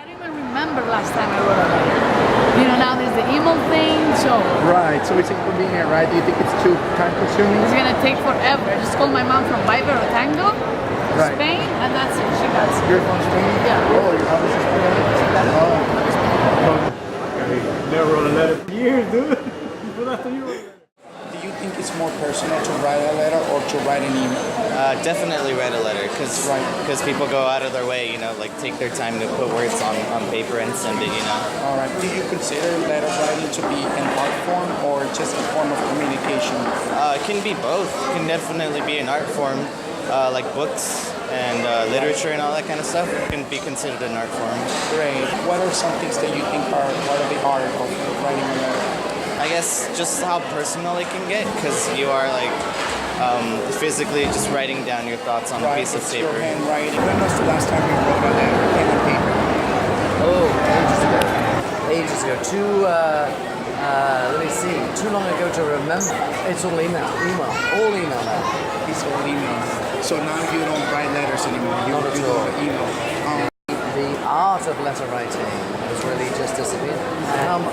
don't even remember last time I wrote a letter. You know, now there's the email thing, so Right, so it's inconvenient, right? Do you think it's too time consuming? it's gonna take forever. I just called my mom from Viber or Tango, Right. Spain, and that's it. She got it. You're from Spain? Yeah. Oh, your house is Spain? Oh. Never wrote a letter for years, dude. What after you wrote a letter? Do you think it's more personal to write a letter or to write an email? Definitely write a letter because Right. people go out of their way, you know, like take their time to put words on paper and send it, you know. All right. Do you consider letter writing to be an art form or just a form of communication? It can be both. It can definitely be an art form, like books and literature and all that kind of stuff. It can be considered an art form. Great. What are some things that you think are part of the art of writing a letter? I guess just how personal it can get because you are like physically just writing down your thoughts on a piece of It's paper. your handwriting. When was the last time you wrote a letter, pen and paper? Oh, ages ago. Ages ago. Let me see. Too long ago to remember. It's all email. All email now. It's all email. So now you don't write letters anymore. You Not at do all. email. The art of letter writing has really just disappeared. Become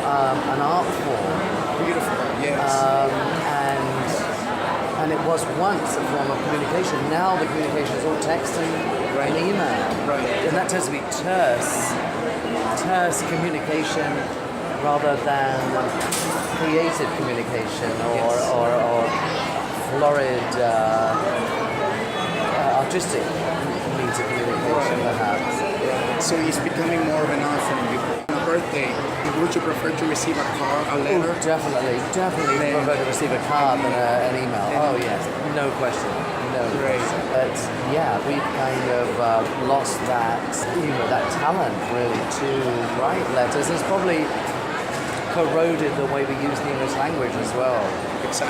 an art form. Beautiful. Yes. And it was once a form of communication. Now the communication is all text and email. Right. And that tends to be terse communication rather than creative communication or florid artistic means of communication perhaps. So it's becoming more of an art form. On a birthday, would you prefer to receive a card, a letter? Oh, definitely prefer to receive a card than an email. Oh yes, no question. No question. But yeah, we've kind of lost that, that talent really to write letters. It's probably corroded the way we use the English language as well.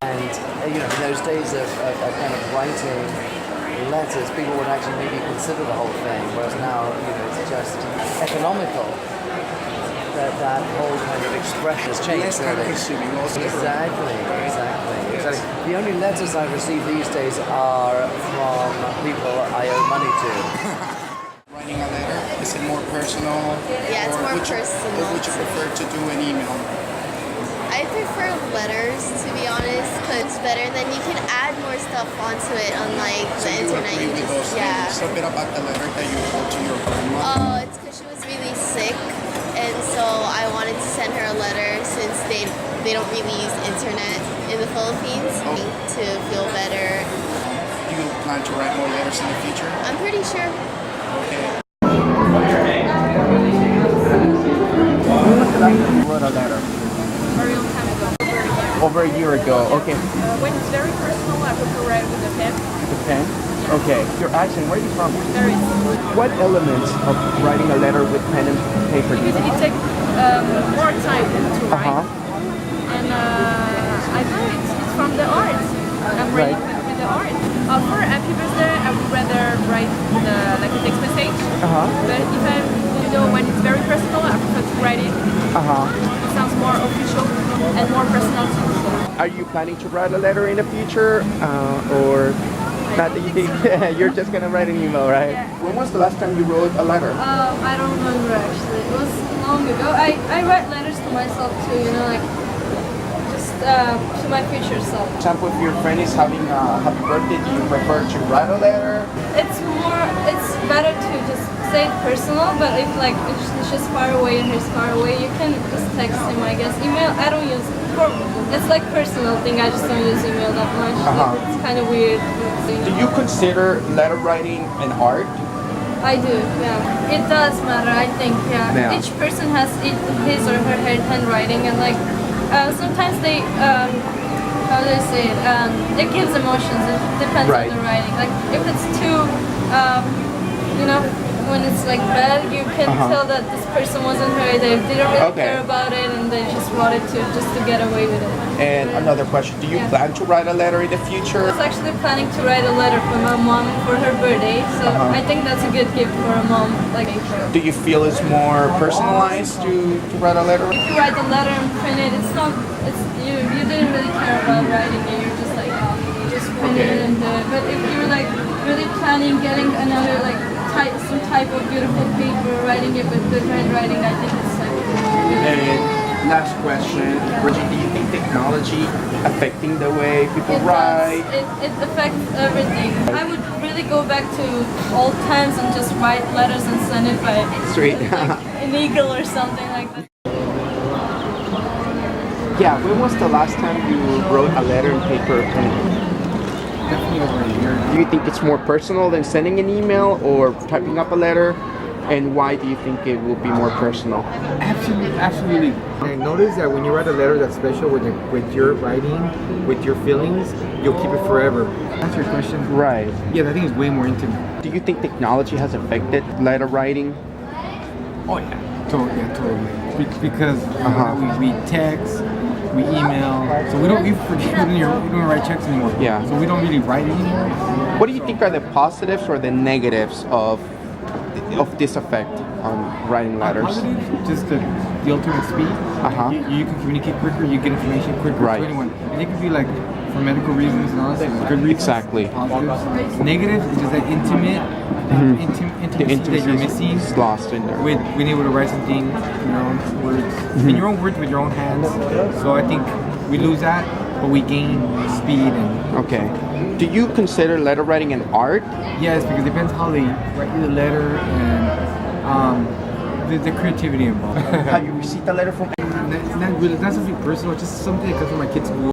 And in those days of kind of writing letters, people would actually maybe consider the whole thing, whereas now, it's just economical. That whole kind of expression has changed. Less time consuming, also. Exactly. The only letters I receive these days are from people I owe money to. Writing a letter, is it more personal? Yeah, it's or more would you- personal. Or would you prefer to do an email? I prefer letters, to be honest, because it's better. Then you can add more stuff onto it, unlike So the you internet. agree You with just, those yeah. things? So a bit about the letter that you wrote to your grandma. Oh, it's because she was really sick, and so I wanted to send her a letter since they don't really use internet in the Philippines to feel better. Do you plan to write more letters in the future? I'm pretty sure. Okay. Wrote a letter very long time ago. over a year ago. Okay, When it's very personal, I prefer write with a pen. the pen. Okay, your accent. Where are you from? Very What elements of writing a letter with pen and paper do you because think? it takes more time to write. And I know it's from the art. I'm writing with the art. For Happy Birthday, I would rather write like a text message. But if I, when it's very personal, I prefer to write it. It sounds more official and more personal too. Are you planning to write a letter in the future, or not? That you think you're just gonna write an email, right? When was the last time you wrote a letter? I don't remember actually. It was long ago. I write letters to myself too, just to my future self. For example, if your friend is having a happy birthday, do you prefer to write a letter? It's better to just say it personal, but if it's just far away and he's far away, you can just text him, I guess. Email, I don't use, it's like personal thing, I just don't use email that much. It's kind of weird. Do you consider letter writing an art? I do, yeah. It does matter, I think, yeah. Yeah. Each person has his or her handwriting, and sometimes they, how do I say it? It gives emotions. It depends on the writing. Like if it's too, when it's like bad, you can tell that this person wasn't very. They didn't really care about it, and they just wanted to get away with it. And another question: do you plan to write a letter in the I future? was actually planning to write a letter for my mom for her birthday, so I think that's a good gift for a mom. Do you feel it's more personalized to write a letter? If you write the letter and print it, it's not. You didn't really care about writing it. You're just print it and do it. But if you're really planning getting another some type of beautiful paper, writing it with good handwriting. I think it's like beautiful. And last question, Bridget, do you think technology affecting the way people write? It affects everything. I would really go back to old times and just write letters and send it by Sweet. like an eagle or something like that. Yeah, when was the last time you wrote a letter in paper? Definitely over a year. Do you think it's more personal than sending an email or typing up a letter? And why do you think it will be more personal? Absolutely. I noticed that when you write a letter that's special with your writing, with your feelings, you'll keep it forever. That's your question. Right. Yeah, I think it's way more intimate. Do you think technology has affected letter writing? Oh yeah, totally. Because we text, we email, so we don't write checks anymore. Yeah. So we don't really write anymore. What do you think are the positives or the negatives of this effect on writing letters? Positive, just the ultimate speed. You can communicate quicker, you get information quicker Right. to anyone. And it could be like for medical reasons and all that, good reasons. Exactly. Positives. Negatives is just that intimacy that you're missing is lost in there. with being able to write something in your own words, in your own words with your own hands. So I think we lose that, but we gain speed and Okay. Do you consider letter writing an art? yes, because it depends how they write you the letter and the creativity involved. Have you received a letter from? Not really, not something personal, just something that comes from my kid's school.